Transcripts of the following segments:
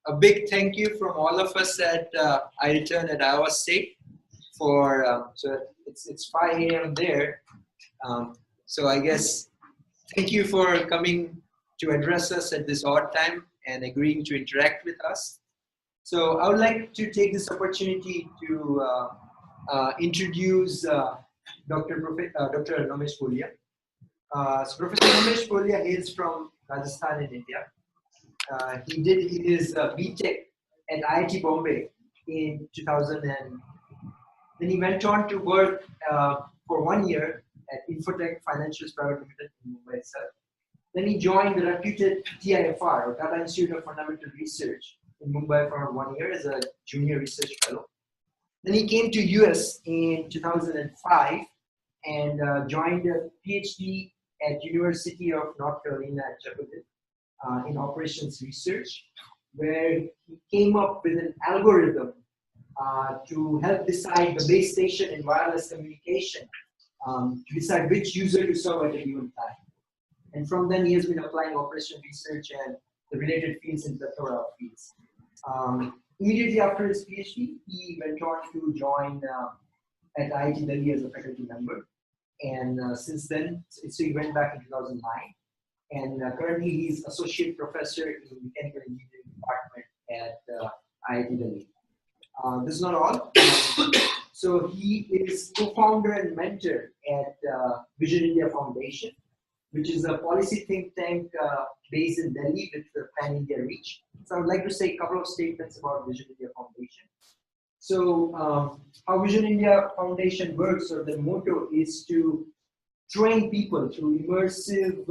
a big thank you from all of us at iReturn at Iowa State for, so it's 5 a.m. there. So I guess thank you for coming to address us at this odd time and agreeing to interact with us. So I would like to take this opportunity to introduce Dr. Nomesh Bolia. So Professor Nomesh Bolia hails from Rajasthan in India. He did his BTech at IIT Bombay in 2000, and then he went on to work for 1 year at Infotech Financials Private Limited in Mumbai itself. Then he joined the reputed TIFR, or Tata Institute of Fundamental Research, in Mumbai for 1 year as a junior research fellow. Then he came to US in 2005 and joined a PhD at University of North Carolina at Chapel Hill in operations research, where he came up with an algorithm to help decide the base station in wireless communication, to decide which user to serve at a given time. And from then he has been applying operation research and the related fields in plethora of fields. Immediately after his PhD, he went on to join at IIT Delhi as a faculty member. And since then, so he went back in 2009. And currently he's associate professor in mechanical engineering department at IIT Delhi. This is not all. So he is co-founder and mentor at Vision India Foundation, which is a policy think tank based in Delhi with the pan-India reach. So I would like to say a couple of statements about Vision India Foundation. So how Vision India Foundation works, or the motto is to train people through immersive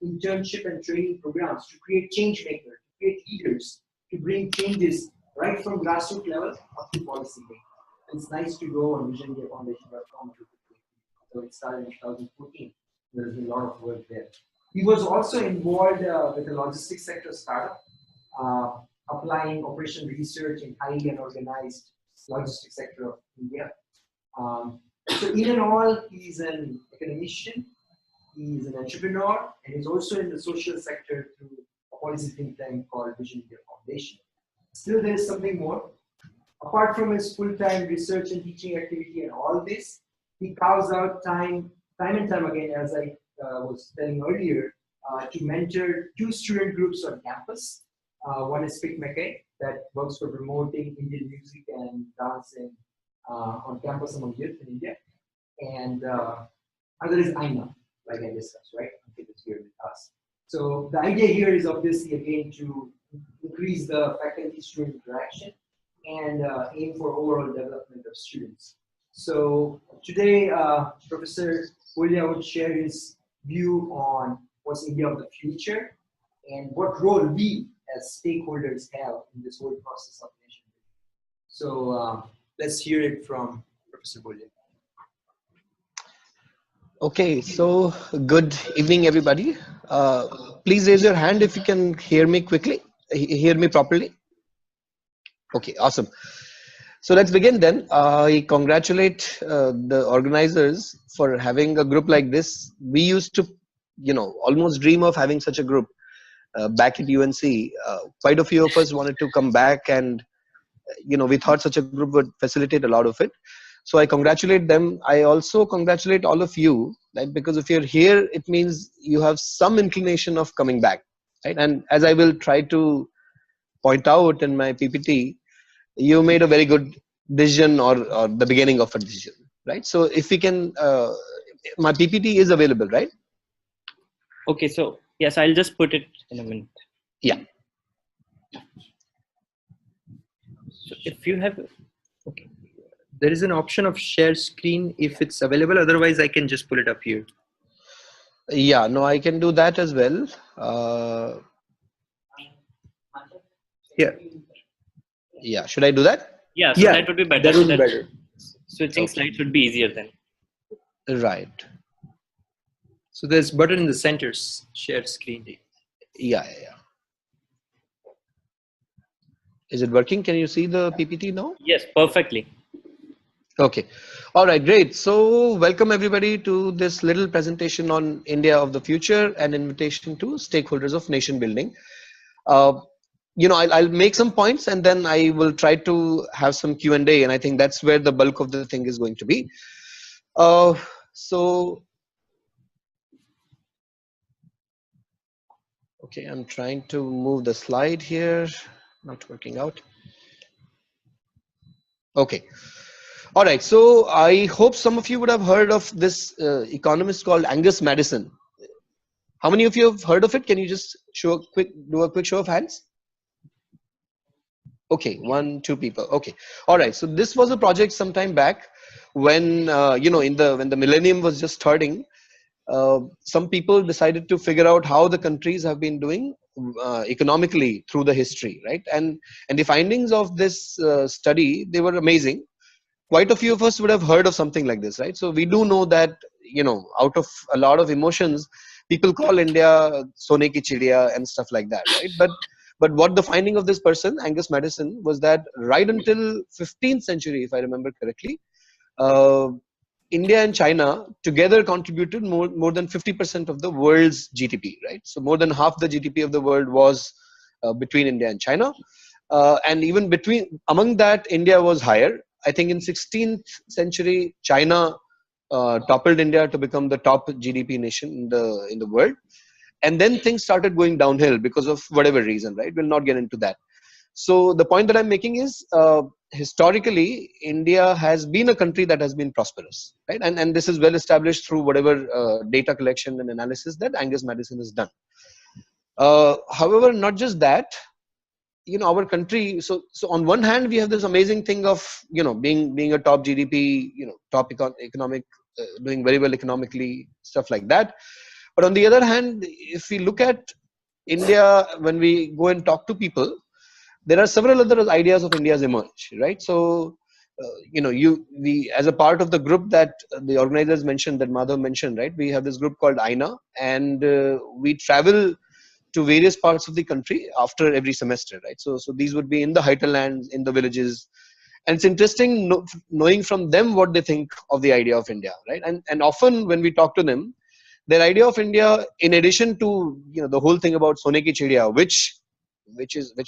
internship and training programs to create change makers, to create leaders, to bring changes right from grassroots level up to policy making. It's nice to go on visionindiafoundation.com. So it started in 2014. There's been a lot of work there. He was also involved with the logistics sector startup, applying operation research in highly unorganized logistics sector of India. So in and all, he's an academician, he's an entrepreneur, and he's also in the social sector through a policy think tank called Vision India Foundation. Still, there is something more. Apart from his full-time research and teaching activity and all this, he carves out time and time again, as I was telling earlier, to mentor 2 student groups on campus. One is Pick McKay, that works for promoting Indian music and dancing on campus among youth in India. And other is Aina, like I discussed, right? Okay, that's here with us. So the idea here is obviously again to increase the faculty-student interaction and aim for overall development of students. So today, Professor Bolia would share his view on what's India of the future and what role we as stakeholders have in this whole process of nation building. So let's hear it from Professor Bolia. Okay, so good evening, everybody. Please raise your hand if you can hear me quickly, hear me properly. Okay, awesome. So let's begin then. I congratulate the organizers for having a group like this. We used to, almost dream of having such a group back at UNC. Quite a few of us wanted to come back, and we thought such a group would facilitate a lot of it. So I congratulate them. I also congratulate all of you, right? Because if you're here, it means you have some inclination of coming back, right? And as I will try to point out in my PPT, you made a very good decision, or the beginning of a decision, right? So if we can, my PPT is available, right? Okay, so yes, I'll just put it in a minute. Yeah. So if you have, okay. There is an option of share screen if it's available. Otherwise, I can just pull it up here. Yeah, no, I can do that as well. Yeah. Yeah, should I do that? Yeah, so that would be better. That would be better. Switching slides would be easier then. Right. So there's button in the center, share screen. Yeah. Is it working? Can you see the PPT now? Yes, perfectly. Okay. All right, great. So welcome everybody to this little presentation on India of the future, and invitation to stakeholders of nation building. I'll make some points and then I will try to have some Q&A, and I think that's where the bulk of the thing is going to be. So, okay, I'm trying to move the slide here, not working out. Okay. All right. So I hope some of you would have heard of this economist called Angus Madison. How many of you have heard of it? Can you just do a quick show of hands? Okay, 1, 2 people. Okay. All right. So this was a project some time back when, when the millennium was just starting. Some people decided to figure out how the countries have been doing economically through the history, right? And the findings of this study, they were amazing. Quite a few of us would have heard of something like this, right? So we do know that, out of a lot of emotions, people call India Sone ki chidiya and stuff like that, right? But what the finding of this person, Angus Madison, was that right until 15th century, if I remember correctly, uh, India and China together contributed more than 50% of the world's GDP, right? So more than half the GDP of the world was between India and China. And even among that, India was higher. I think in 16th century, China toppled India to become the top GDP nation in the world. And then things started going downhill because of whatever reason, right? We'll not get into that. So the point that I'm making is, historically, India has been a country that has been prosperous, right? And this is well established through whatever data collection and analysis that Angus Madison has done. However, not just that, our country. So on one hand, we have this amazing thing of being a top GDP, top economic, doing very well economically, stuff like that. But on the other hand, if we look at India, when we go and talk to people, there are several other ideas of India's emerge, right? So, we as a part of the group that the organizers mentioned, that Madhav mentioned, right? We have this group called INA, and we travel to various parts of the country after every semester, right? So these would be in the hinterlands, in the villages, and it's interesting knowing from them what they think of the idea of India, right? And often when we talk to them, their idea of India, in addition to the whole thing about Sone ki chidiya, which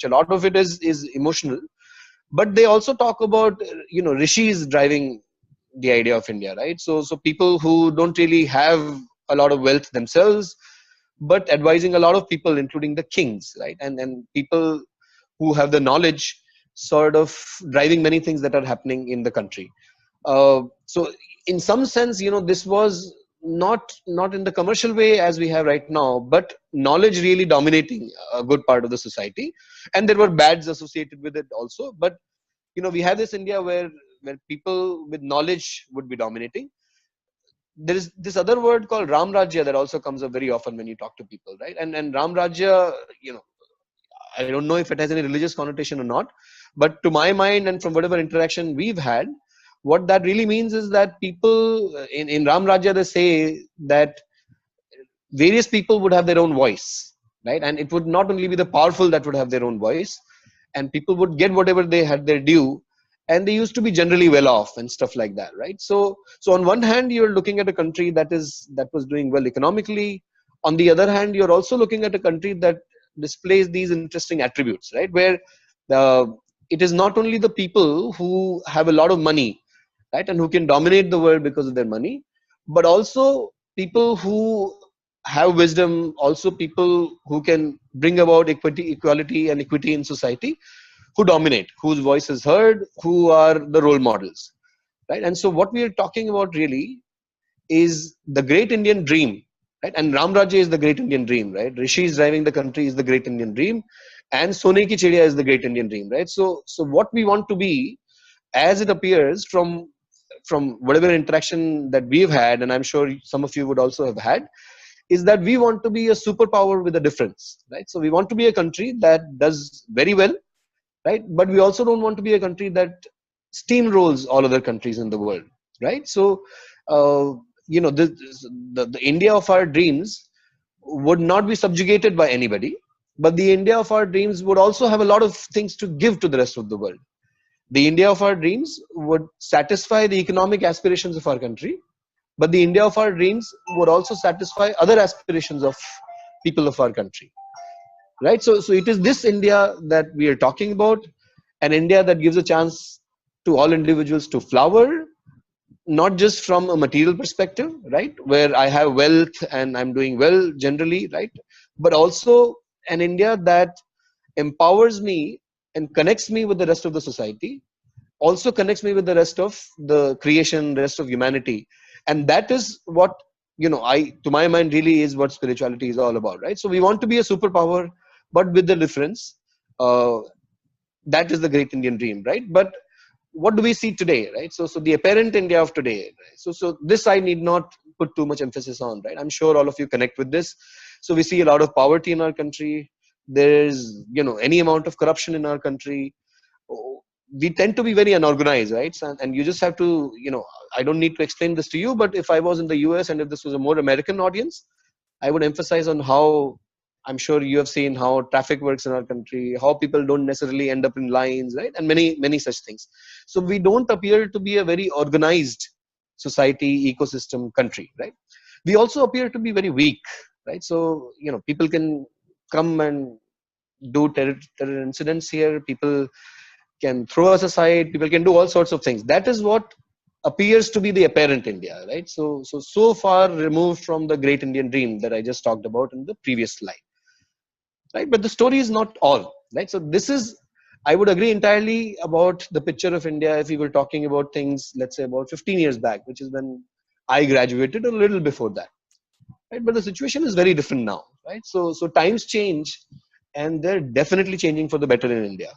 a lot of it is emotional, but they also talk about rishis driving the idea of India, right? So people who don't really have a lot of wealth themselves, but advising a lot of people, including the kings, right? And people who have the knowledge, sort of driving many things that are happening in the country. So in some sense, this was not in the commercial way as we have right now, but knowledge really dominating a good part of the society. And there were bads associated with it also. But we have this India where people with knowledge would be dominating. There is this other word called Ram Rajya that also comes up very often when you talk to people, right? And Ram Rajya, I don't know if it has any religious connotation or not, but to my mind and from whatever interaction we've had, what that really means is that people in Ram Rajya, they say that various people would have their own voice, right? And it would not only be the powerful that would have their own voice, and people would get whatever they had their due, and they used to be generally well off and stuff like that, right? So on one hand, you're looking at a country that was doing well economically. On the other hand, you're also looking at a country that displays these interesting attributes, right? Where it is not only the people who have a lot of money, right, and who can dominate the world because of their money, but also people who have wisdom, also people who can bring about equality and equity in society, who dominate, whose voice is heard, who are the role models, right? And so what we are talking about really is the great Indian dream, right? And Ram Rajya is the great Indian dream, right? Rishis driving the country is the great Indian dream, and Sone ki chidiya is the great Indian dream, right? So what we want to be, as it appears from whatever interaction that we've had, and I'm sure some of you would also have had, is that we want to be a superpower with a difference, right? So we want to be a country that does very well, right? But we also don't want to be a country that steamrolls all other countries in the world, right? So, the India of our dreams would not be subjugated by anybody, but the India of our dreams would also have a lot of things to give to the rest of the world. The India of our dreams would satisfy the economic aspirations of our country, but the India of our dreams would also satisfy other aspirations of people of our country. right? So it is this India that we are talking about, an India that gives a chance to all individuals to flower, not just from a material perspective, right, where I have wealth and I'm doing well generally, right, but also an India that empowers me and connects me with the rest of the society, also connects me with the rest of the creation, rest of humanity. And that is what, to my mind, really is what spirituality is all about, right? So we want to be a superpower, but with the difference, uh, that is the great Indian dream, right? But what do we see today, right? So the apparent India of today, right? So this I need not put too much emphasis on, right? I'm sure all of you connect with this. So we see a lot of poverty in our country. There's, any amount of corruption in our country. Oh, we tend to be very unorganized, right? And you just have to, I don't need to explain this to you, but if I was in the US and if this was a more American audience, I would emphasize on how, I'm sure you have seen how traffic works in our country, how people don't necessarily end up in lines, right? And many, many such things. So we don't appear to be a very organized society, ecosystem, country, right? We also appear to be very weak, right? So, people can come and do terror incidents here. People can throw us aside. People can do all sorts of things. That is what appears to be the apparent India, right? So far removed from the great Indian dream that I just talked about in the previous slide, right? But the story is not all, right? So this is, I would agree entirely about the picture of India if we were talking about things, let's say about 15 years back, which is when I graduated, a little before that, right? But the situation is very different now, right? So times change, and they're definitely changing for the better in India,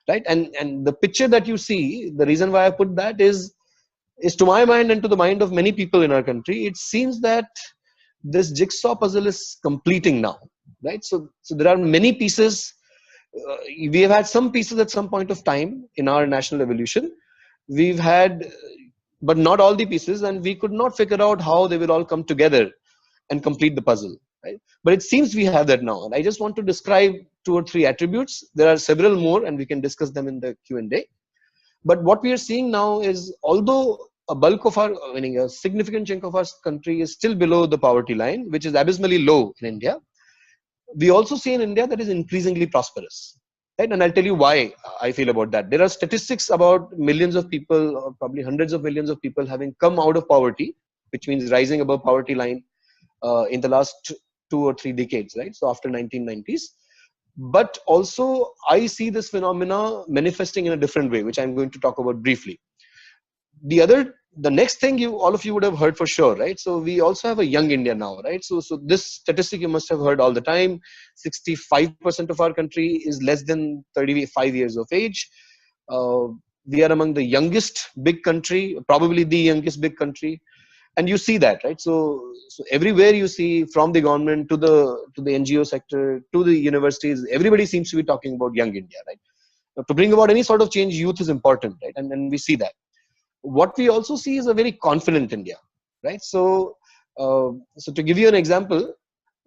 right? And the picture that you see, the reason why I put that is to my mind and to the mind of many people in our country, it seems that this jigsaw puzzle is completing now, right? So there are many pieces. We have had some pieces at some point of time in our national evolution. We've had, but not all the pieces, and we could not figure out how they will all come together and complete the puzzle, right? But it seems we have that now, and I just want to describe 2 or 3 attributes. There are several more, and we can discuss them in the Q&A. But what we are seeing now is, although a bulk of our, meaning a significant chunk of our country is still below the poverty line, which is abysmally low in India, we also see an India that is increasingly prosperous, right? And I'll tell you why I feel about that. There are statistics about millions of people, or probably hundreds of millions of people, having come out of poverty, which means rising above poverty line, in the last 2 or 3 decades, right? So after 1990s. But also, I see this phenomena manifesting in a different way, which I'm going to talk about briefly. The next thing all of you would have heard for sure, right? So we also have a young India now, right? So this statistic you must have heard all the time. 65% of our country is less than 35 years of age. Uh, we are among the youngest big country, probably the youngest big country. And you see that, right? So everywhere you see, from the government to the NGO sector to the universities, everybody seems to be talking about young India, right? Now, to bring about any sort of change, youth is important, right? And we see that. What we also see is a very confident India, right? So to give you an example,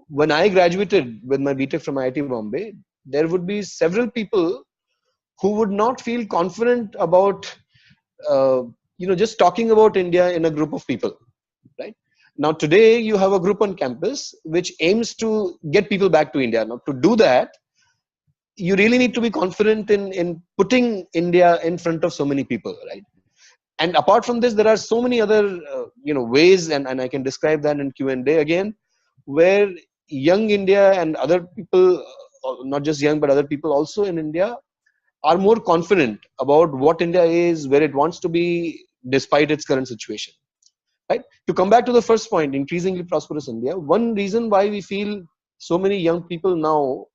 when I graduated with my BTech from IIT Bombay, there would be several people who would not feel confident about, just talking about India in a group of people, right? Now today you have a group on campus which aims to get people back to India. Now to do that, you really need to be confident in putting India in front of so many people, right? And apart from this, there are so many other ways, and I can describe that in Q&A again, where young India and other people, not just young but other people also in India, are more confident about what India is, where it wants to be, despite its current situation, right? To come back to the first point, increasingly prosperous India, one reason why we feel so many young people now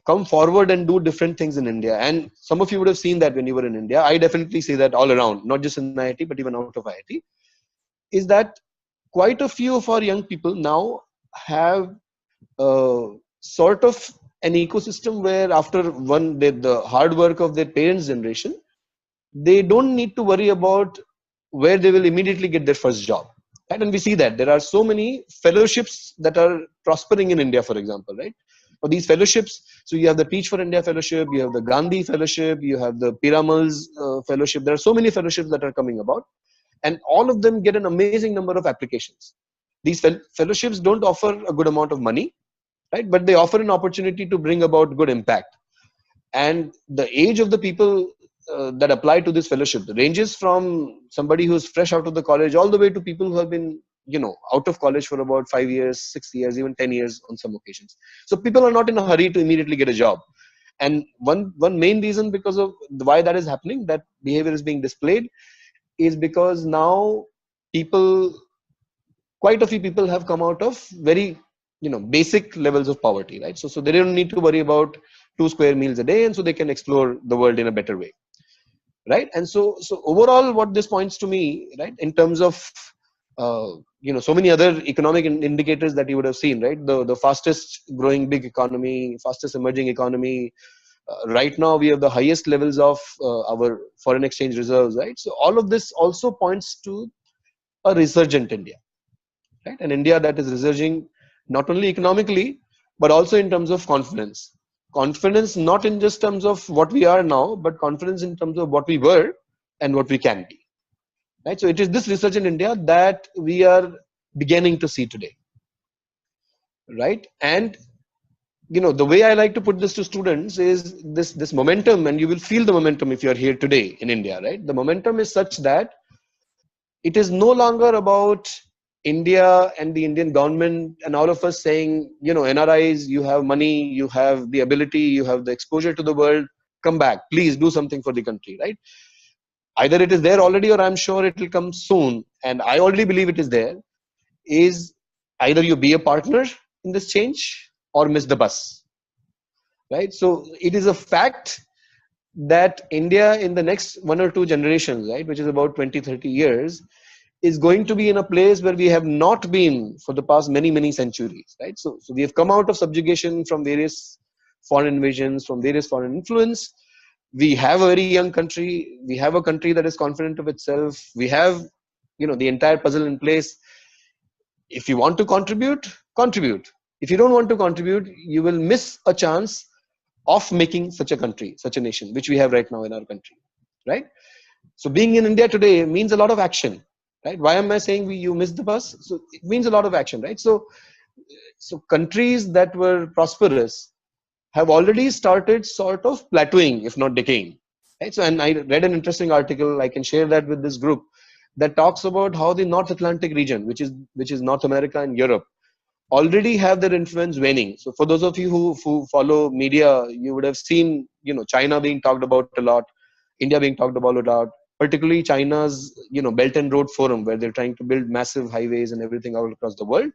come forward and do different things in India. And some of you would have seen that when you were in India. I definitely see that all around, not just in IIT, but even out of IIT, is that quite a few of our young people now have sort of an ecosystem where after the hard work of their parents' generation, they don't need to worry about where they will immediately get their first job. Right? And we see that there are so many fellowships that are prospering in India, for example, right? For these fellowships, so you have the Teach for India fellowship, you have the Gandhi fellowship, you have the Piramal's fellowship. There are so many fellowships that are coming about, and all of them get an amazing number of applications. These fellowships don't offer a good amount of money, right? But they offer an opportunity to bring about good impact. And the age of the people that apply to this fellowship ranges from somebody who's fresh out of the college all the way to people who have been, out of college for about 5 years, 6 years, even 10 years on some occasions. So people are not in a hurry to immediately get a job. And one main reason because of why that is happening, that behavior is being displayed, is because now people, quite a few people have come out of very, basic levels of poverty, right? So they don't need to worry about 2 square meals a day, and so they can explore the world in a better way, right? And so overall, what this points to me, right, in terms of so many other economic indicators that you would have seen, right? The fastest growing big economy, fastest emerging economy. Right now, we have the highest levels of our foreign exchange reserves, right? So all of this also points to a resurgent India, right? An India that is resurging not only economically, but also in terms of confidence. Confidence not in just terms of what we are now, but confidence in terms of what we were and what we can be, right? So it is this resurgent India that we are beginning to see today, right? And the way I like to put this to students is this momentum, and you will feel the momentum if you are here today in India, right? The momentum is such that it is no longer about India and the Indian government and all of us saying, NRIs, you have money, you have the ability, you have the exposure to the world, come back, please do something for the country, right? Either it is there already, or I'm sure it will come soon, and I already believe it is there, is either you be a partner in this change or miss the bus, right? So it is a fact that India in the next 1 or 2 generations, right, which is about 20, 30 years, is going to be in a place where we have not been for the past many, many centuries, right? So we have come out of subjugation from various foreign invasions, from various foreign influence. We have a very young country. We have a country that is confident of itself. We have, the entire puzzle in place. If you want to contribute, contribute. If you don't want to contribute, you will miss a chance of making such a country, such a nation, which we have right now in our country, right? So being in India today means a lot of action, right? Why am I saying you missed the bus? So it means a lot of action, right? So countries that were prosperous have already started sort of plateauing, if not decaying, right? So, and I read an interesting article, I can share that with this group, that talks about how the North Atlantic region, which is North America and Europe, already have their influence waning. So for those of you who follow media, you would have seen, China being talked about a lot, India being talked about a lot, particularly China's, Belt and Road Forum, where they're trying to build massive highways and everything all across the world.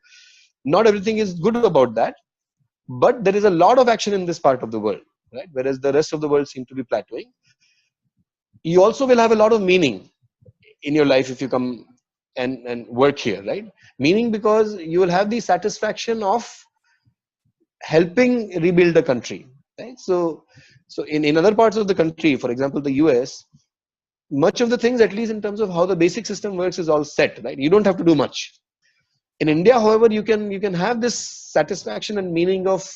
Not everything is good about that, but there is a lot of action in this part of the world, right? Whereas the rest of the world seems to be plateauing. You also will have a lot of meaning in your life if you come and work here, right? Meaning because you will have the satisfaction of helping rebuild a country, right? So in other parts of the country, for example, the US, much of the things, at least in terms of how the basic system works, is all set, right? You don't have to do much. In India, however, you can have this satisfaction and meaning of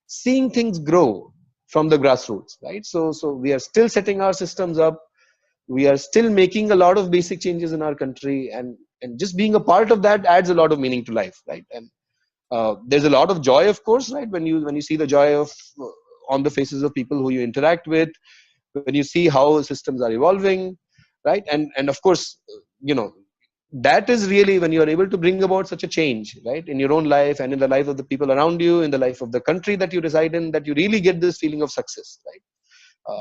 seeing things grow from the grassroots, right? So we are still setting our systems up. We are still making a lot of basic changes in our country, and just being a part of that adds a lot of meaning to life, right? And there's a lot of joy, of course, right? When you see the joy of on the faces of people who you interact with, when you see how systems are evolving, right? And of course, that is really when you are able to bring about such a change, right, in your own life and in the life of the people around you, in the life of the country that you reside in, that you really get this feeling of success, right?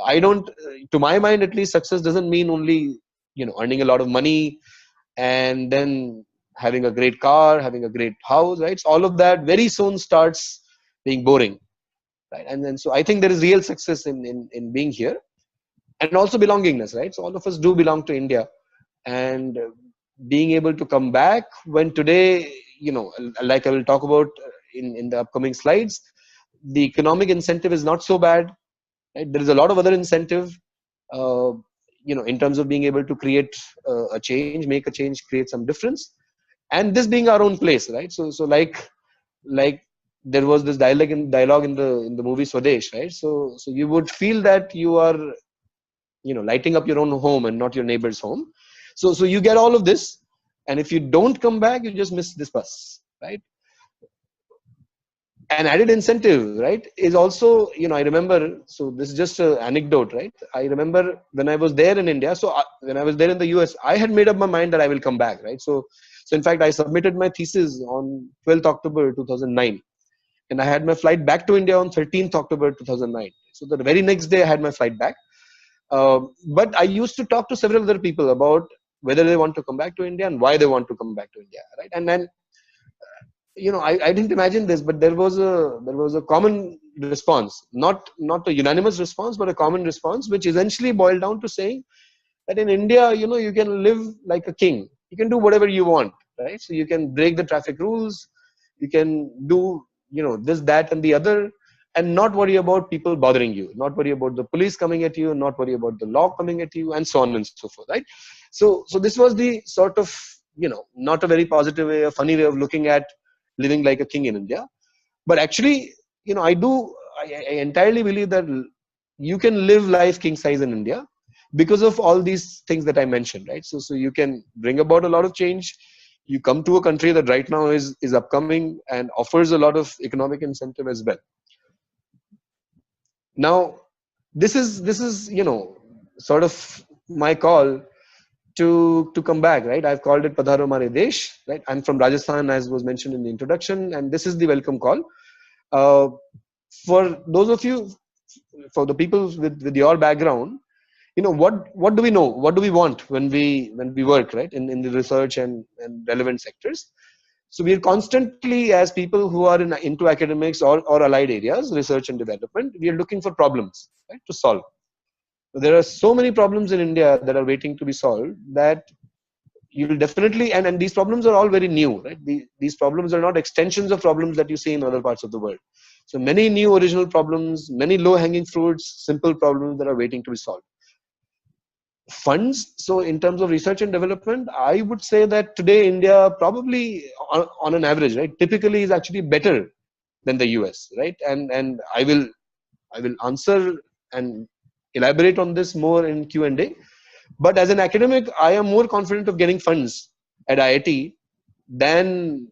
I don't, to my mind at least, success doesn't mean only, earning a lot of money and then having a great car, having a great house, right? So all of that very soon starts being boring, right? And then, so I think there is real success in being here, and also belongingness, right? So all of us do belong to India, and being able to come back when today, like I will talk about in the upcoming slides, the economic incentive is not so bad, right? There is a lot of other incentive, uh, in terms of being able to create a change, make a change, create some difference, and this being our own place, right? So like there was this dialogue in the movie Swadesh, right? So you would feel that you are, lighting up your own home and not your neighbor's home. So you get all of this, and if you don't come back, you just miss this bus, right? An added incentive, right, is also, I remember, so this is just an anecdote, right? I remember when I was there in India, so when I was there in the US, I had made up my mind that I will come back, right? So in fact, I submitted my thesis on 12th October 2009, and I had my flight back to India on 13th October 2009. So the very next day I had my flight back. But I used to talk to several other people about whether they want to come back to India and why they want to come back to India, right? And then, I didn't imagine this, but there was a common response, not a unanimous response, but a common response, which essentially boiled down to saying that in India, you can live like a king. You can do whatever you want, right? So you can break the traffic rules, you can do, this, that, and the other, and not worry about people bothering you, not worry about the police coming at you, not worry about the law coming at you, and so on and so forth, right? So this was the sort of, not a very positive way, a funny way of looking at living like a king in India. But actually, I entirely believe that you can live life king size in India because of all these things that I mentioned, right? So you can bring about a lot of change. You come to a country that right now is upcoming and offers a lot of economic incentive as well. Now, this is sort of my call to come back, right? I've called it Padharo Mare Desh, right? I'm from Rajasthan, as was mentioned in the introduction, and this is the welcome call. For those of you, for the people with your background, what do we know? What do we want when we work, right? In the research and relevant sectors. So we are constantly, as people who are into academics or allied areas, research and development, we are looking for problems, right, to solve. There are so many problems in India that are waiting to be solved that you will definitely, and these problems are all very new, right? These problems are not extensions of problems that you see in other parts of the world. So many new original problems, many low hanging fruits, simple problems that are waiting to be solved. Funds. So in terms of research and development, I would say that today India probably on an average, right, typically is actually better than the US, right? And I will answer and elaborate on this more in Q&A. But as an academic, I am more confident of getting funds at IIT than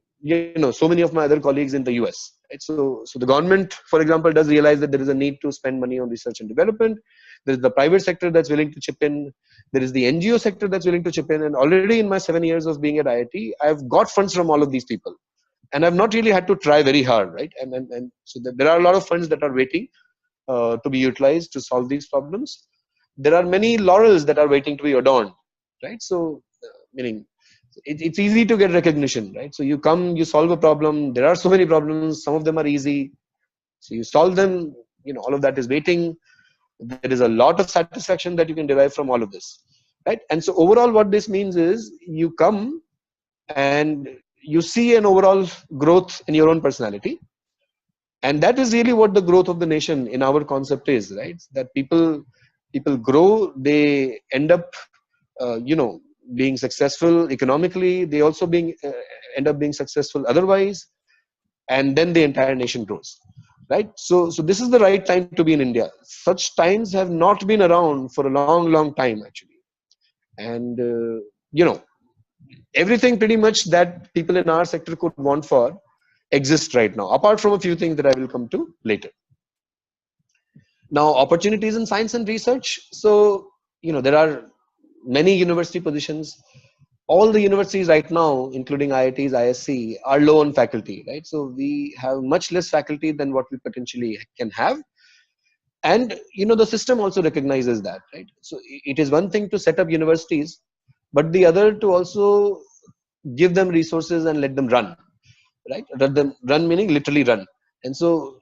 so many of my other colleagues in the US. Right? So the government, for example, does realize that there is a need to spend money on research and development. There is the private sector that's willing to chip in. There is the NGO sector that's willing to chip in. And already in my 7 years of being at IIT, I've got funds from all of these people. And I've not really had to try very hard, right? And so there are a lot of funds that are waiting to be utilized to solve these problems. There are many laurels that are waiting to be adorned, right? So, meaning it's easy to get recognition, right? So you come, you solve a problem. There are so many problems. Some of them are easy. So you solve them, all of that is waiting. There is a lot of satisfaction that you can derive from all of this, right? And so overall, what this means is you come and you see an overall growth in your own personality. And that is really what the growth of the nation in our concept is, right? That people grow, they end up, being successful economically. They also end up being successful otherwise, and then the entire nation grows, right? So this is the right time to be in India. Such times have not been around for a long time, actually. And everything pretty much that people in our sector could want for exists right now, apart from a few things that I will come to later. Now, opportunities in science and research. So, there are many university positions. All the universities right now, including IITs, ISC, are low on faculty, right? So we have much less faculty than what we potentially can have. And, the system also recognizes that, right? So it is one thing to set up universities, but the other to also give them resources and let them run, right? Let them run, meaning literally run. And so,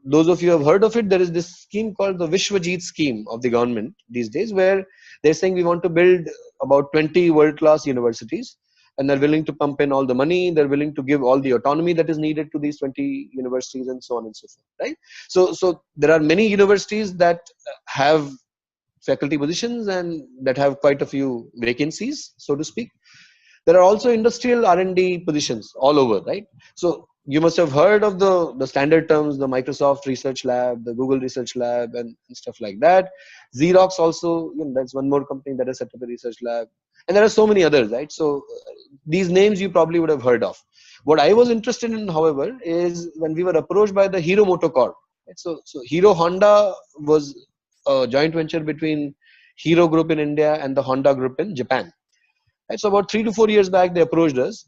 those of you who have heard of it, there is this scheme called the Vishwajit scheme of the government these days, where they're saying we want to build about 20 world-class universities, and they're willing to pump in all the money. They're willing to give all the autonomy that is needed to these 20 universities, and so on and so forth, right? So there are many universities that have faculty positions and that have quite a few vacancies, so to speak. There are also industrial R&D positions all over, right? So you must have heard of the standard terms, the Microsoft Research Lab, the Google Research Lab, and stuff like that. Xerox also, that's one more company that has set up a research lab. And there are so many others, right? So these names you probably would have heard of. What I was interested in, however, is when we were approached by the Hero Motocorp. Right? So Hero Honda was a joint venture between Hero Group in India and the Honda Group in Japan. Right? So about 3 to 4 years back, they approached us,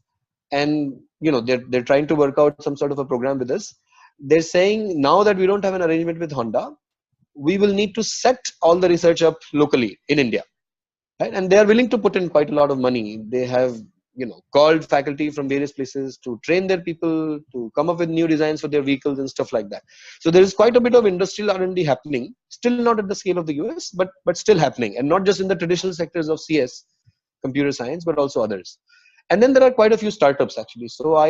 and they're trying to work out some sort of a program with us. They're saying now that we don't have an arrangement with Honda, we will need to set all the research up locally in India. Right? And they are willing to put in quite a lot of money. They have called faculty from various places to train their people to come up with new designs for their vehicles and stuff like that. So there is quite a bit of industrial R&D happening, still not at the scale of the US, but still happening, and not just in the traditional sectors of CS, computer science, but also others. And then there are quite a few startups actually. So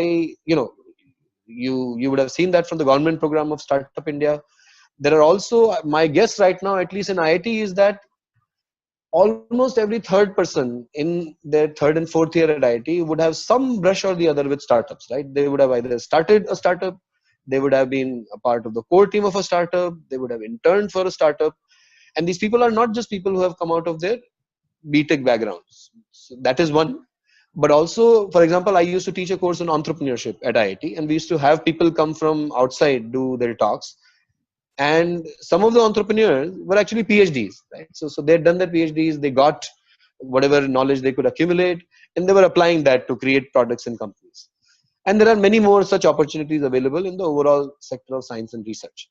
you would have seen that from the government program of Startup India. There are also, my guess right now, at least in IIT, is that almost every third person in their third and fourth year at IIT would have some brush or the other with startups, right? They would have either started a startup, they would have been a part of the core team of a startup, they would have interned for a startup. And these people are not just people who have come out of their BTech backgrounds. So that is one. But also, for example, I used to teach a course on entrepreneurship at IIT, and we used to have people come from outside do their talks. And some of the entrepreneurs were actually PhDs, right? So they had done their PhDs, they got whatever knowledge they could accumulate, and they were applying that to create products and companies. And there are many more such opportunities available in the overall sector of science and research,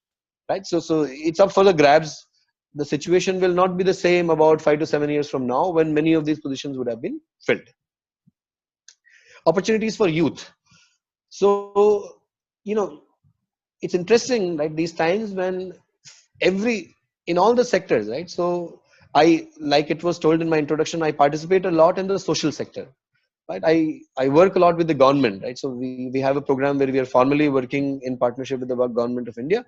right? So it's up for the grabs. The situation will not be the same about 5 to 7 years from now, when many of these positions would have been filled. Opportunities for youth. So, it's interesting, right? These times when in all the sectors, right? So like it was told in my introduction, I participate a lot in the social sector, right? I work a lot with the government, right? So we have a program where we are formally working in partnership with the government of India.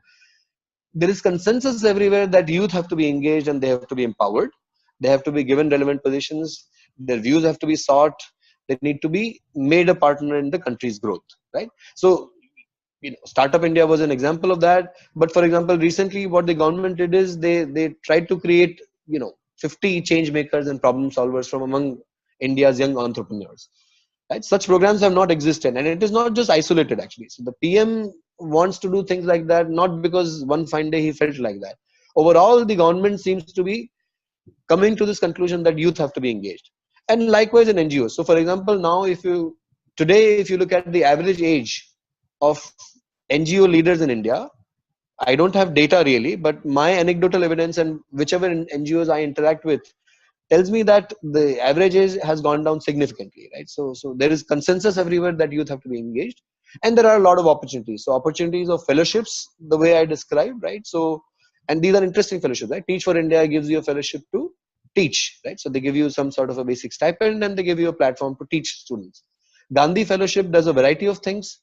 There is consensus everywhere that youth have to be engaged and they have to be empowered. They have to be given relevant positions. Their views have to be sought. They need to be made a partner in the country's growth, right? So, Startup India was an example of that. But for example, recently what the government did is they tried to create, 50 change makers and problem solvers from among India's young entrepreneurs. Right? Such programs have not existed, and it is not just isolated actually. So the PM wants to do things like that, not because one fine day he felt like that. Overall, the government seems to be coming to this conclusion that youth have to be engaged. And likewise in NGOs. So for example, now if you look at the average age of NGO leaders in India, I don't have data really, but my anecdotal evidence and whichever NGOs I interact with tells me that the average age has gone down significantly, right? So there is consensus everywhere that youth have to be engaged, and there are a lot of opportunities. So opportunities of fellowships, the way I described, right? So, and these are interesting fellowships, right? Teach for India gives you a fellowship to teach, right? So they give you some sort of a basic stipend and they give you a platform to teach students. Gandhi Fellowship does a variety of things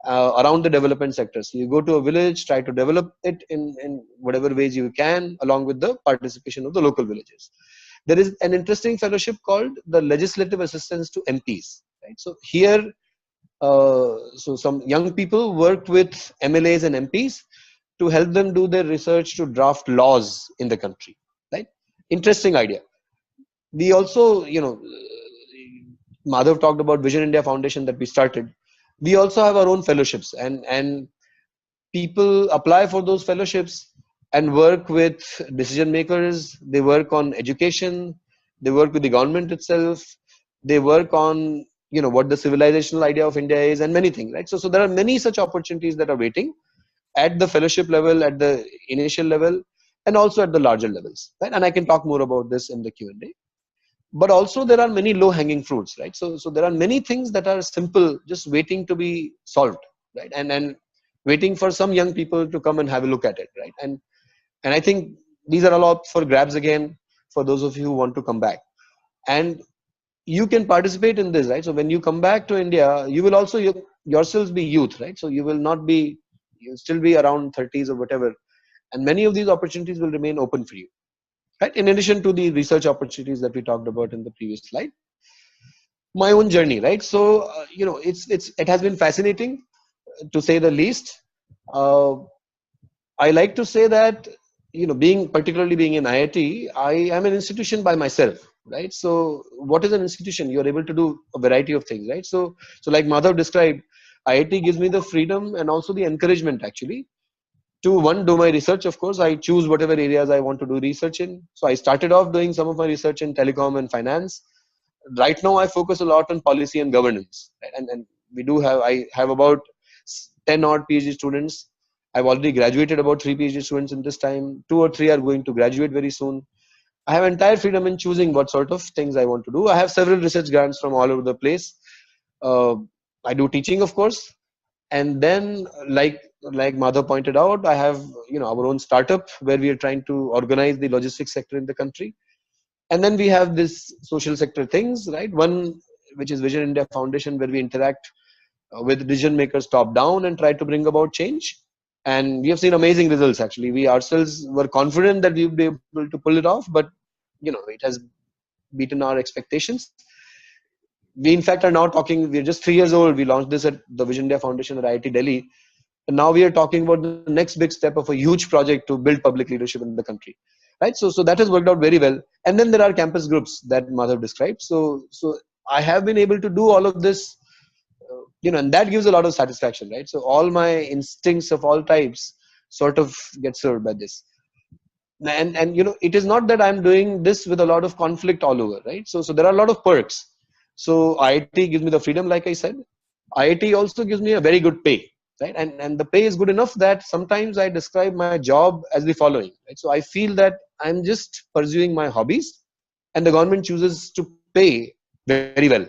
around the development sector. So you go to a village, try to develop it in whatever ways you can, along with the participation of the local villages. There is an interesting fellowship called the Legislative Assistance to MPs. Right? So here, so some young people worked with MLAs and MPs to help them do their research to draft laws in the country. Right? Interesting idea. We also, Madhav talked about Vision India Foundation that we started. We also have our own fellowships, and people apply for those fellowships and work with decision makers. They work on education. They work with the government itself. They work on what the civilizational idea of India is, and many things. Right. So there are many such opportunities that are waiting at the fellowship level, at the initial level, and also at the larger levels. Right. And I can talk more about this in the Q&A. But also there are many low-hanging fruits, right? So there are many things that are simple, just waiting to be solved, right? And waiting for some young people to come and have a look at it, right? And I think these are all up for grabs again for those of you who want to come back. And you can participate in this, right? So when you come back to India, you will also yourselves be youth, right? So you'll still be around 30s or whatever. And many of these opportunities will remain open for you. Right? In addition to the research opportunities that we talked about in the previous slide, my own journey, right? So it has been fascinating, to say the least. I like to say that particularly being in IIT, I am an institution by myself, right? So what is an institution? You are able to do a variety of things, right? So like Madhav described, IIT gives me the freedom and also the encouragement actually to one, do my research. Of course, I choose whatever areas I want to do research in. So I started off doing some of my research in telecom and finance. Right now I focus a lot on policy and governance, right? And I have about 10 odd PhD students. I've already graduated about 3 PhD students in this time. 2 or 3 are going to graduate very soon. I have entire freedom in choosing what sort of things I want to do. I have several research grants from all over the place. uh, I do teaching, of course, and then like Madhav pointed out, I have our own startup where we are trying to organize the logistics sector in the country. And then we have this social sector things, right? One which is Vision India Foundation, where we interact with decision makers top down and try to bring about change. And we have seen amazing results. Actually, we ourselves were confident that we would be able to pull it off, but it has beaten our expectations. We in fact are now talking. We're just 3 years old. We launched this at the Vision India Foundation at IIT Delhi, and now we are talking about the next big step of a huge project to build public leadership in the country, right? So that has worked out very well. And then there are campus groups that Madhav described. So I have been able to do all of this, and that gives a lot of satisfaction, right? So all my instincts of all types sort of get served by this. And it is not that I'm doing this with a lot of conflict all over, right? So there are a lot of perks. So IIT gives me the freedom, like I said. IIT also gives me a very good pay, right? And the pay is good enough that sometimes I describe my job as the following, right? So I feel that I'm just pursuing my hobbies, and the government chooses to pay very well,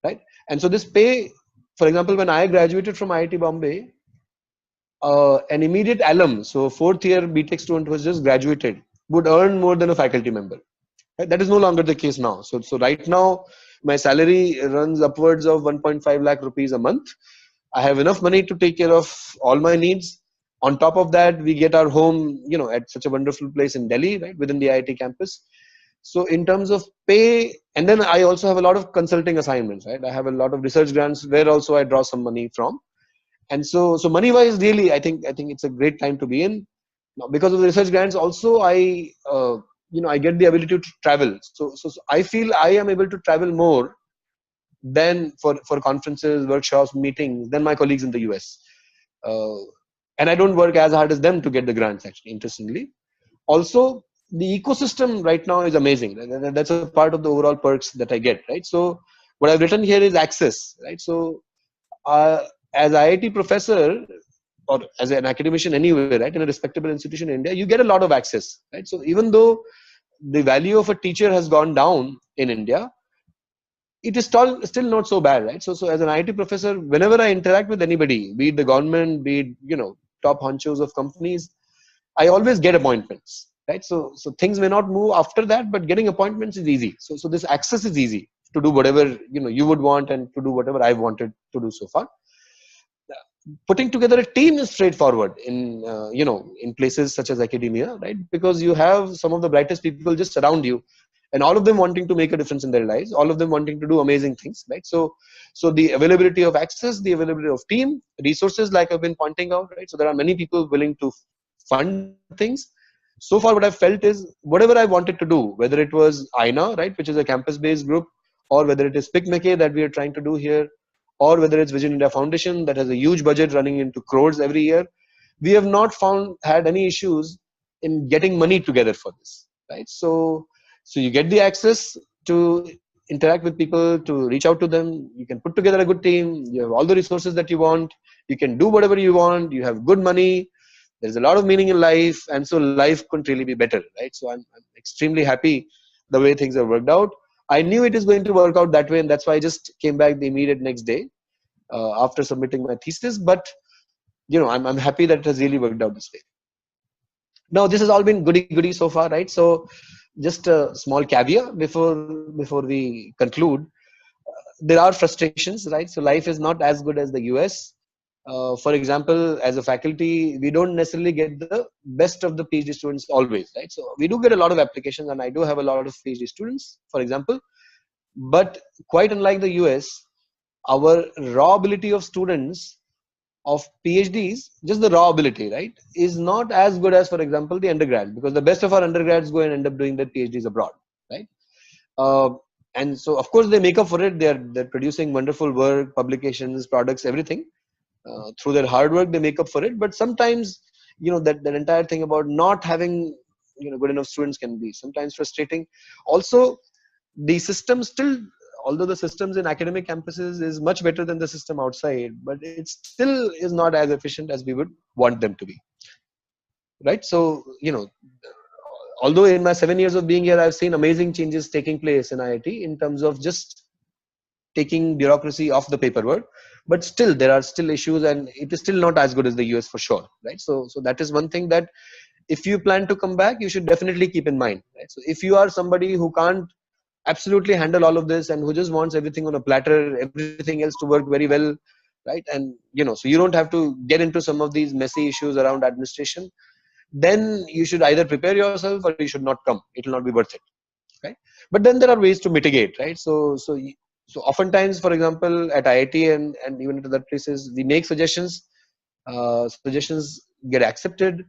right? And so this pay, for example, when I graduated from IIT Bombay, an immediate alum, so fourth year BTech student who has just graduated, would earn more than a faculty member. Right? That is no longer the case now. So right now, my salary runs upwards of 1.5 lakh rupees a month. I have enough money to take care of all my needs. On top of that, we get our home, at such a wonderful place in Delhi, right, within the IIT campus. So in terms of pay, and then I also have a lot of consulting assignments, right? I have a lot of research grants where also I draw some money from. And so money wise, really, I think it's a great time to be in. Now, because of the research grants, also I get the ability to travel. So I feel I am able to travel more than for conferences, workshops, meetings than my colleagues in the US. Uh, and I don't work as hard as them to get the grants, actually, interestingly. Also, the ecosystem right now is amazing. That's a part of the overall perks that I get, right? So what I've written here is access, right? So as IIT professor or as an academician anywhere, right, in a respectable institution in India, you get a lot of access, right? So even though the value of a teacher has gone down in India, it is still not so bad, right? So as an IIT professor, whenever I interact with anybody, be it the government, be it top honchos of companies, I always get appointments, right? So things may not move after that, but getting appointments is easy. So this access is easy to do whatever you would want and to do whatever I've wanted to do so far. Putting together a team is straightforward in places such as academia, right? Because you have some of the brightest people just around you, and all of them wanting to make a difference in their lives, all of them wanting to do amazing things, right? So the availability of access, the availability of team resources, like I've been pointing out, right? So there are many people willing to fund things. So far what I've felt is whatever I wanted to do, whether it was INA, right, which is a campus based group, or whether it is PICMECE that we are trying to do here, or whether it's Vision India Foundation that has a huge budget running into crores every year, we have not had any issues in getting money together for this, right? So you get the access to interact with people, to reach out to them. You can put together a good team. You have all the resources that you want. You can do whatever you want. You have good money. There's a lot of meaning in life, and so life couldn't really be better, right? So I'm extremely happy the way things have worked out. I knew it is going to work out that way, and that's why I just came back the immediate next day after submitting my thesis. But I'm happy that it has really worked out this way. Now this has all been goody so far, right? So just a small caveat before we conclude. There are frustrations, right? So life is not as good as the US. For example, as a faculty, we don't necessarily get the best of the PhD students always, right? So we do get a lot of applications, and I do have a lot of PhD students, for example. But quite unlike the US, our raw ability of students of PhDs, just the raw ability, right, is not as good as, for example, the undergrad, because the best of our undergrads go and end up doing their PhDs abroad, right? And so, of course, they make up for it. They're producing wonderful work, publications, products, everything. through their hard work, they make up for it. But sometimes, that entire thing about not having, good enough students can be sometimes frustrating. Also, the system still, although the systems in academic campuses is much better than the system outside, but it still is not as efficient as we would want them to be. Right? So, although in my 7 years of being here, I've seen amazing changes taking place in IIT in terms of just taking bureaucracy off the paperwork, but still there are still issues, and it is still not as good as the US for sure. Right? So that is one thing that if you plan to come back, you should definitely keep in mind. Right? So if you are somebody who can't absolutely handle all of this and who just wants everything on a platter, everything else to work very well, right? And so you don't have to get into some of these messy issues around administration, then you should either prepare yourself or you should not come. It will not be worth it, right? But then there are ways to mitigate, right? So oftentimes, for example, at IIT and even at other places, we make suggestions. Suggestions get accepted.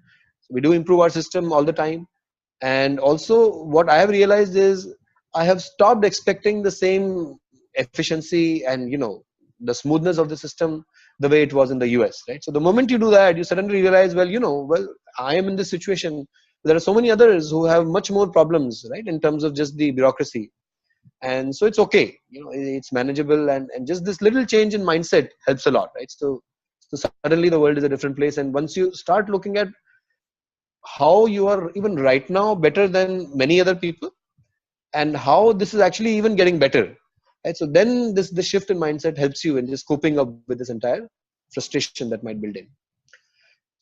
We do improve our system all the time. And also, what I have realized is I have stopped expecting the same efficiency and the smoothness of the system the way it was in the US, right? So the moment you do that, you suddenly realize, well, I am in this situation. There are so many others who have much more problems, right, in terms of just the bureaucracy. And so it's okay, it's manageable, and just this little change in mindset helps a lot, right? So suddenly the world is a different place, and once you start looking at how you are even right now better than many other people, and how this is actually even getting better, right? So then the shift in mindset helps you in just coping up with this entire frustration that might build in.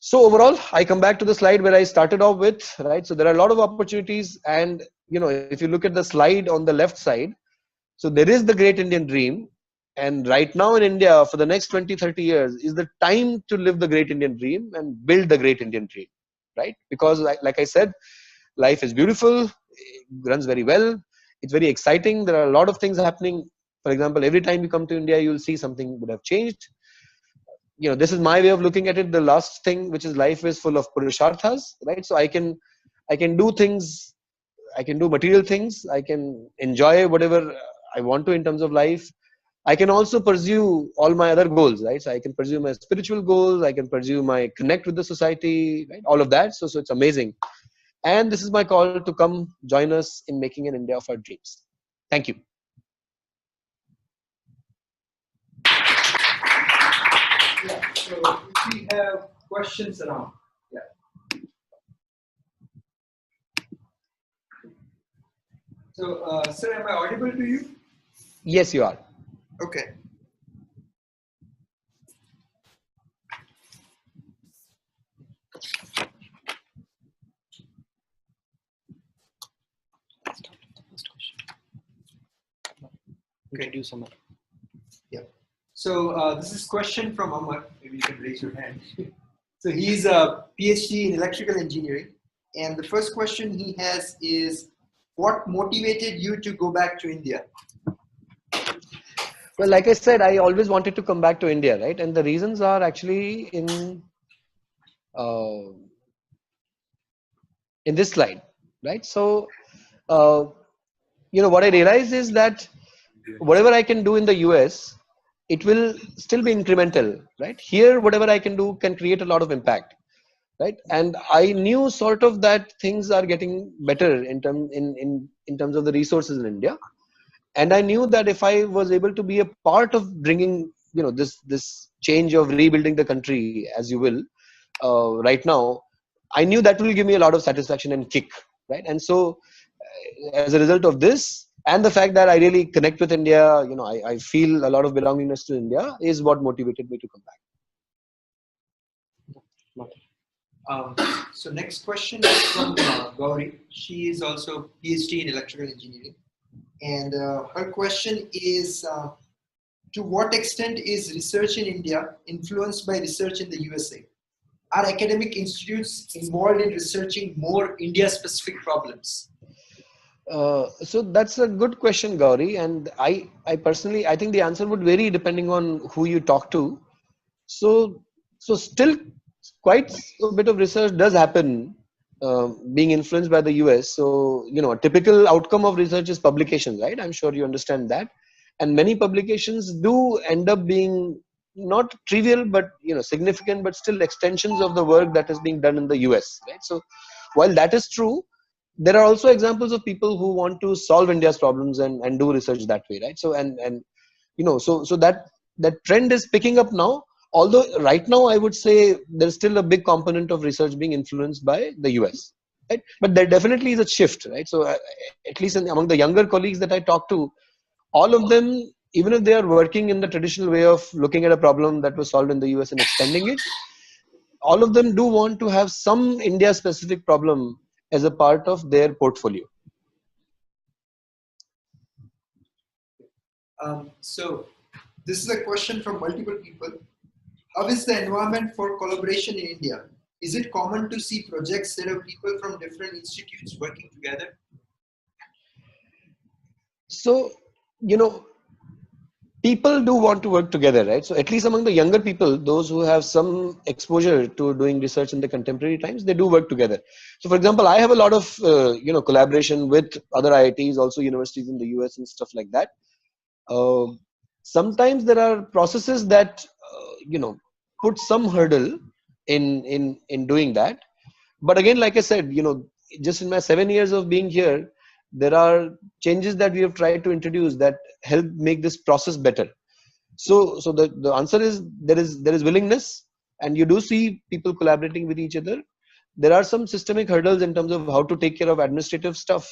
So overall, I come back to the slide where I started off with, right? So there are a lot of opportunities, and if you look at the slide on the left side, so there is the great Indian dream, and right now in India for the next 20-30 years is the time to live the great Indian dream and build the great Indian dream, right? Because like I said, life is beautiful, it runs very well, it's very exciting, there are a lot of things happening. For example, every time you come to India, you'll see something would have changed. This is my way of looking at it. The last thing, which is life is full of purusharthas, right? So I can do things, I can do material things, I can enjoy whatever I want to in terms of life. I can also pursue all my other goals, right? So I can pursue my spiritual goals, I can pursue my connect with the society, right? All of that. So it's amazing. And this is my call to come join us in making an India of our dreams. Thank you. Yeah, so if we have questions around, yeah. So, sir, am I audible to you? Yes, you are. Okay. Introduce Amar. Yeah. So this is question from Amar. Maybe you can raise your hand. So he's a PhD in electrical engineering, and the first question he has is, what motivated you to go back to India? Well, like I said, I always wanted to come back to India, right? And the reasons are actually in this slide, right? So, what I realized is that whatever I can do in the US, it will still be incremental, right? Here, whatever I can do can create a lot of impact, right? And I knew sort of that things are getting better in terms of the resources in India. And I knew that if I was able to be a part of bringing, this change of rebuilding the country, as you will, right now, I knew that will give me a lot of satisfaction and kick, right? And so, as a result of this, and the fact that I really connect with India, I feel a lot of belongingness to India, is what motivated me to come back. So next question is from Gauri. She is also PhD in electrical engineering, and her question is, to what extent is research in India influenced by research in the USA? Are academic institutes involved in researching more India-specific problems? So that's a good question, Gauri. And I personally, I think the answer would vary depending on who you talk to. So still quite a bit of research does happen, being influenced by the US. So, a typical outcome of research is publication, right? I'm sure you understand that. And many publications do end up being, not trivial, but significant, but still extensions of the work that is being done in the US, right? So while that is true, there are also examples of people who want to solve India's problems and do research that way, right? So so that trend is picking up now. Although right now I would say there's still a big component of research being influenced by the US, right? But there definitely is a shift, right? So at least among the younger colleagues that I talk to, all of them, even if they are working in the traditional way of looking at a problem that was solved in the US and extending it, all of them do want to have some India specific problem as a part of their portfolio. So this is a question from multiple people. How is the environment for collaboration in India? Is it common to see projects that have people from different institutes working together? So, people do want to work together, right? So at least among the younger people, those who have some exposure to doing research in the contemporary times, they do work together. So for example, I have a lot of, collaboration with other IITs, also universities in the US and stuff like that. Sometimes there are processes that, put some hurdle in doing that. But again, like I said, just in my 7 years of being here, there are changes that we have tried to introduce that help make this process better. So the answer is there is willingness, and you do see people collaborating with each other. There are some systemic hurdles in terms of how to take care of administrative stuff,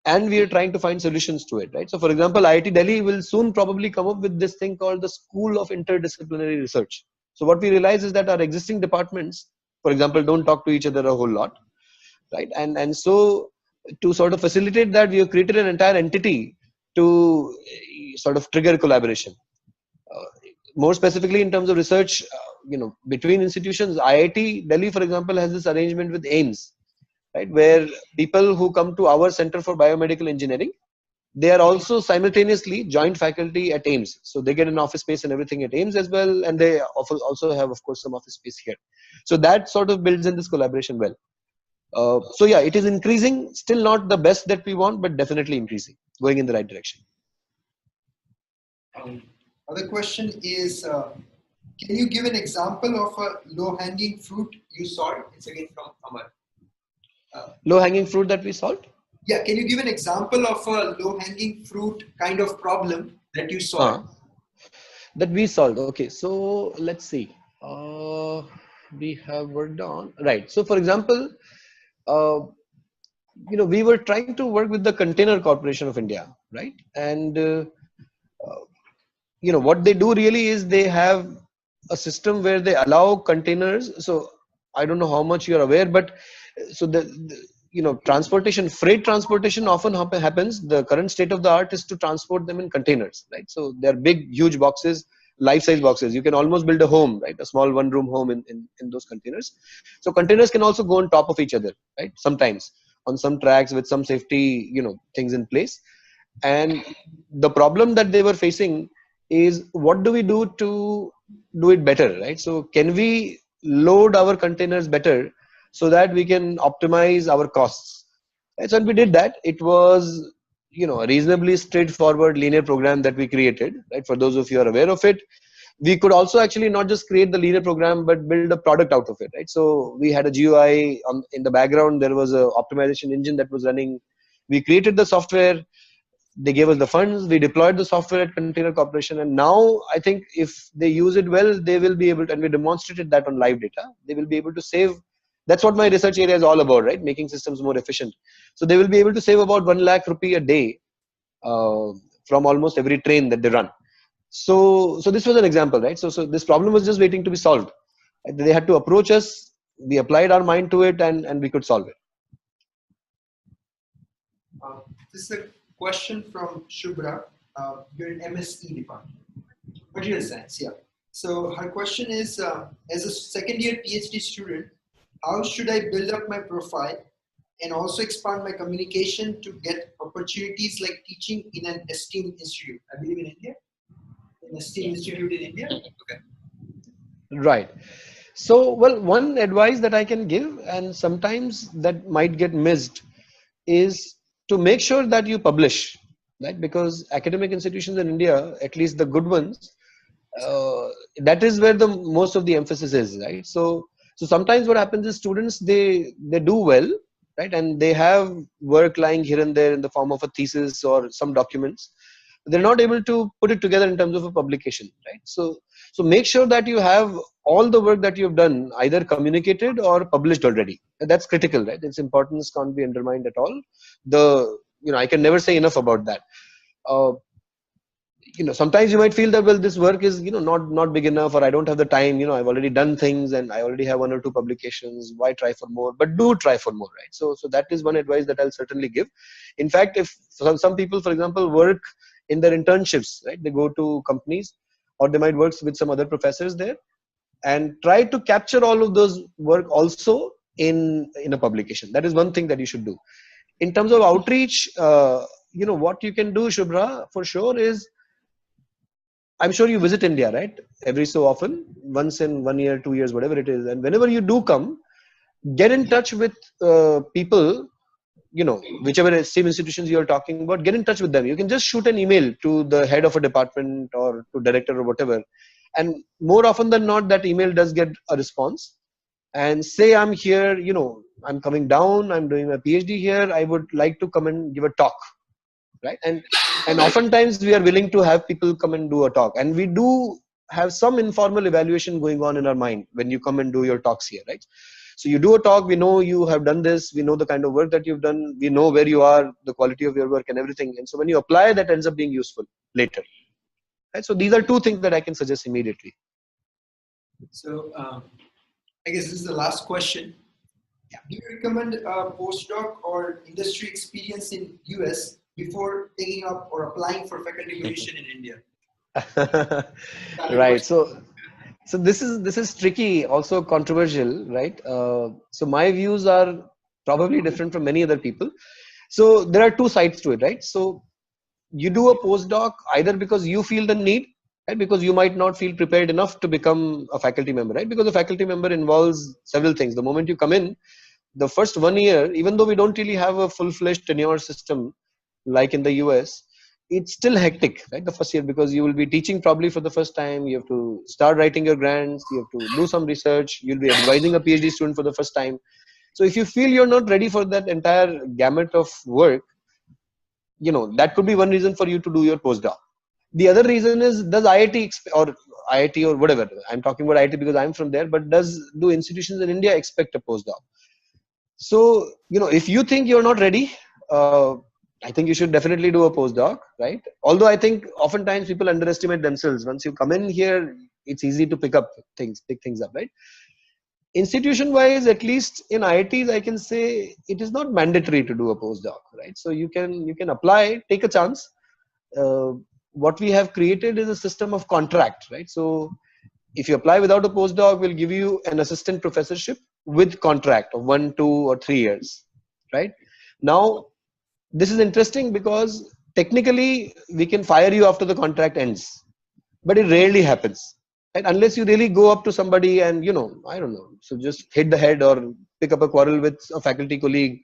and we are trying to find solutions to it, right? So for example, IIT Delhi will soon probably come up with this thing called the School of Interdisciplinary Research. So what we realize is that our existing departments, for example, don't talk to each other a whole lot, right? And so to sort of facilitate that, we have created an entire entity to sort of trigger collaboration. More specifically in terms of research, between institutions, IIT Delhi, for example, has this arrangement with AIMS, right, where people who come to our Center for Biomedical Engineering, they are also simultaneously joint faculty at AIMS. So they get an office space and everything at AIMS as well, and they also have, of course, some office space here. So that sort of builds in this collaboration well. So yeah, it is increasing, still not the best that we want, but definitely increasing, going in the right direction. Other question is, can you give an example of a low-hanging fruit you solved? It's again from Amar. Low-hanging fruit that we solved? Yeah, can you give an example of a low-hanging fruit kind of problem that you solved? That we solved. Okay, so let's see. We have worked on, right. So for example, we were trying to work with the Container Corporation of India, right? And what they do really is they have a system where they allow containers. So I don't know how much you're aware, but so the transportation, freight transportation often happens. The current state of the art is to transport them in containers, right? So they're big, huge boxes, life-size boxes. You can almost build a home, right? A small one-room home in those containers. So containers can also go on top of each other, right? Sometimes on some tracks with some safety, things in place. And the problem that they were facing is, what do we do to do it better, right? So can we load our containers better so that we can optimize our costs? And so when we did that, it was a reasonably straightforward linear program that we created, right? For those of you who are aware of it, we could also actually not just create the linear program but build a product out of it, right? So we had a GUI in the background. There was a optimization engine that was running. We created the software. They gave us the funds. We deployed the software at Container Corporation, and now I think if they use it well, they will be able to, and we demonstrated that on live data, they will be able to save. That's what my research area is all about, right? Making systems more efficient. So they will be able to save about 1 lakh rupee a day from almost every train that they run. So this was an example, right? So this problem was just waiting to be solved. They had to approach us. We applied our mind to it, and we could solve it. This is a question from Shubhra. You're in MSE department, material science. Yeah. So her question is, as a second-year PhD student, how should I build up my profile and also expand my communication to get opportunities like teaching in an esteemed institute? I believe in India. An esteemed institute in India. Okay. Right. So, well, one advice that I can give, and sometimes that might get missed, is to make sure that you publish, right? Because academic institutions in India, at least the good ones, that is where the most of the emphasis is, right? So sometimes what happens is students, they do well, right, and they have work lying here and there in the form of a thesis or some documents. They're not able to put it together in terms of a publication, right? So make sure that you have all the work that you've done either communicated or published already. And that's critical, right? Its importance can't be undermined at all. I can never say enough about that. uh, Sometimes you might feel that, well, this work is not big enough, or I don't have the time, I've already done things and I already have 1 or 2 publications, why try for more? But do try for more, right? So that is one advice that I'll certainly give. In fact, if some people, for example, work in their internships, right, they go to companies, or they might work with some other professors there, and try to capture all of those work also in a publication. That is one thing that you should do. In terms of outreach, what you can do, Shubhra, for sure, is, I'm sure you visit India, right? Every so often, once in 1 year, 2 years, whatever it is. And whenever you do come, get in touch with people, whichever same institutions you're talking about, get in touch with them. You can just shoot an email to the head of a department or to director or whatever. And more often than not, that email does get a response. And say, I'm here, I'm coming down, I'm doing my PhD here, I would like to come and give a talk, right? And oftentimes we are willing to have people come and do a talk, and we do have some informal evaluation going on in our mind when you come and do your talks here, right? So you do a talk, we know you have done this, we know the kind of work that you've done, we know where you are, the quality of your work and everything. And so when you apply, that ends up being useful later, right? So these are 2 things that I can suggest immediately. So I guess this is the last question. Do you recommend a postdoc or industry experience in US before taking up or applying for faculty position in India? Right. So this is tricky, also controversial, right? So my views are probably different from many other people. So there are 2 sides to it, right? So you do a postdoc either because you feel the need, right? Because you might not feel prepared enough to become a faculty member, right? Because a faculty member involves several things. The moment you come in, the first 1 year, even though we don't really have a full-fledged tenure system like in the US, it's still hectic, right? The first year, because you will be teaching probably for the first time. You have to start writing your grants. You have to do some research. You'll be advising a PhD student for the first time. So if you feel you're not ready for that entire gamut of work, that could be one reason for you to do your postdoc. The other reason is, does IIT or whatever, I'm talking about IIT because I'm from there, but do institutions in India expect a postdoc? So, if you think you're not ready, I think you should definitely do a postdoc, right? Although I think oftentimes people underestimate themselves. Once you come in here, it's easy to pick things up, right? Institution wise, at least in IITs, I can say it is not mandatory to do a postdoc, right? So you can apply, take a chance. What we have created is a system of contract, right? So if you apply without a postdoc, we'll give you an assistant professorship with contract of 1, 2, or 3 years, right? Now, this is interesting because technically we can fire you after the contract ends, but it rarely happens, right? Unless you really go up to somebody and, I don't know, so just hit the head or pick up a quarrel with a faculty colleague,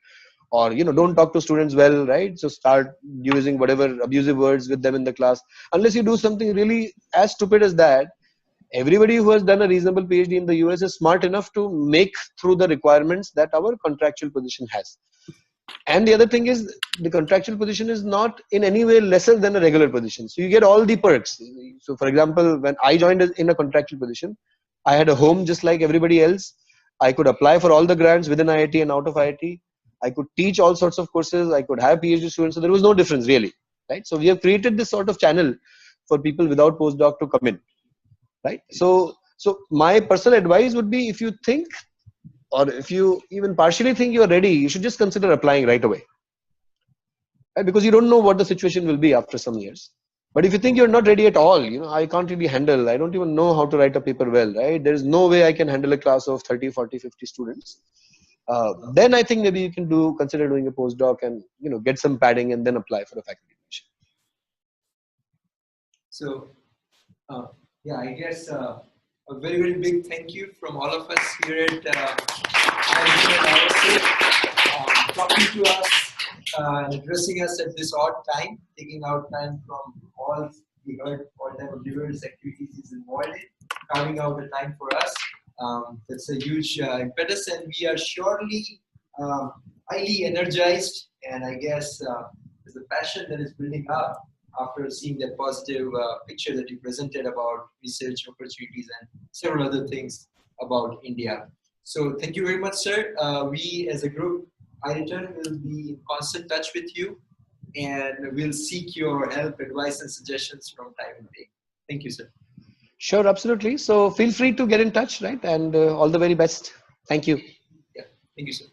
or, don't talk to students well, right? So start using whatever abusive words with them in the class. Unless you do something really as stupid as that, everybody who has done a reasonable PhD in the US is smart enough to make through the requirements that our contractual position has. And the other thing is, the contractual position is not in any way lesser than a regular position. So you get all the perks. So for example, when I joined in a contractual position, I had a home just like everybody else. I could apply for all the grants within IIT and out of IIT. I could teach all sorts of courses. I could have PhD students. So there was no difference really, right? So we have created this sort of channel for people without postdoc to come in, right? So my personal advice would be, if you think, or if you even partially think you are ready, you should just consider applying right away, right? Because you don't know what the situation will be after some years. But if you think you're not ready at all, I can't really handle, I don't even know how to write a paper well, right? There's no way I can handle a class of 30, 40, 50 students. Then I think maybe you can consider doing a postdoc and, get some padding and then apply for a faculty position. So, yeah, I guess a very, very big thank you from all of us here at IIT, talking to us, addressing us at this odd time, taking out time from all the diverse activities he's involved in. carving out the time for us. That's a huge impetus, and we are surely highly energized. And I guess there's a passion that is building up after seeing that positive picture that you presented about research opportunities and several other things about India. So thank you very much, sir. We as a group, IIT will be in constant touch with you, and we'll seek your help, advice, and suggestions from time to day. Thank you, sir. Sure, absolutely. So feel free to get in touch, right? And all the very best. Thank you. Yeah, thank you, sir.